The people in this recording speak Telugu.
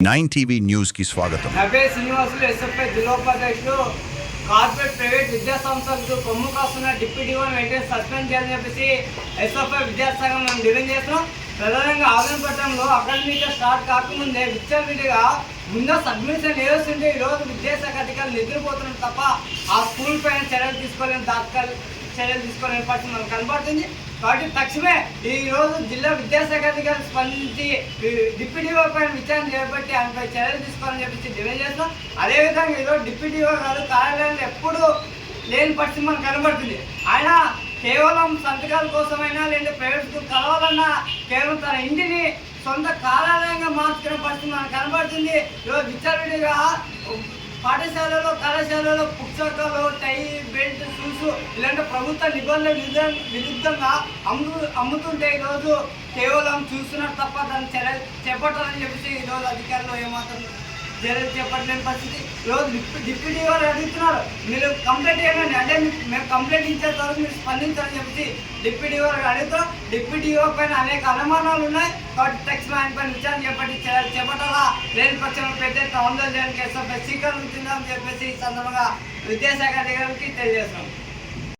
9 టీవీ న్యూస్ కి స్వాగతం. నవ్వే శ్రీనివాసులు ఎస్ఎఫ్ఐ జిల్లాధ్యక్షులు కార్పొరేట్ ప్రైవేట్ విద్యా సంస్థలకు కొమ్ము కాస్తున్న డిప్యూటీ వెంటనే సస్పెండ్ చేయాలని చెప్పేసి ఎస్ఎఫ్ఐ విద్యాసంఘం మేము డిమాండ్ చేస్తున్నాం. ప్రధానంగా ఆదిపట్నంలో అకాడమిక్ స్టార్ట్ కాకముందే విద్యావిడిగా ముందు అడ్మిషన్ వేస్తుంటే ఈరోజు విద్యాశాఖ అధికారులు నిద్రపోతున్నారు తప్ప ఆ స్కూల్ పైన చర్యలు తీసుకోలేని పరిస్థితి మనకు కనబడుతుంది. కాబట్టి తక్షణమే ఈరోజు జిల్లా విద్యాశాఖ అధికారులు స్పందించి డిప్యూటీఓ పైన విచారణ చేపట్టి ఆయనపై చర్యలు తీసుకోవాలని చెప్పేసి డిమాండ్ చేస్తాం. అదేవిధంగా ఈరోజు డిప్యూటీఓ గారు కార్యాలయంలో ఎప్పుడూ లేని పరిస్థితి మనకు కనబడుతుంది. ఆయన కేవలం సంతకాల కోసమైనా లేదా ప్రైవేట్ స్కూల్ కలవాలన్నా కేవలం తన ఇంటిని సొంత కార్యాలయంగా మార్చుకునే పరిస్థితి మనకు కనబడుతుంది. ఈరోజు విచారణగా పాఠశాలలో కళాశాలలో పుస్తకాలు టై బెల్ట్ షూస్ ఇలాంటి ప్రభుత్వ నిబంధనల విరుద్ధంగా అమ్ముతుంటే ఈరోజు కేవలం చూస్తున్నారు తప్ప దాన్ని చర్యలు చేపట్టాలని చెప్పేసి ఈరోజు అధికారులు ఏమాత్రం చర్యలు చేపట్టలేని పరిస్థితి. ఈరోజు డిప్యూటీ గారు అడుగుతున్నారు, మీరు కంప్లైంట్ చేయండి అంటే మేము కంప్లైంట్ ఇచ్చే వరకు మీరు స్పందించాలని చెప్పేసి డిప్యూటీ గారు అడుగుతాం. డిప్యూటీ పైన అనేక అనుమానాలు ఉన్నాయి. కాబట్టి తక్షణ ఆయన పైన విచారణ చేపట్టి చర్యలు చేపట్టాలా, లేని పక్షంలో పెద్ద ఆందోళన చేయడానికి శ్రీకారం చిందని చెప్పేసి ఈ సందర్భంగా విద్యాశాఖ అధికారులకి తెలియజేస్తాం.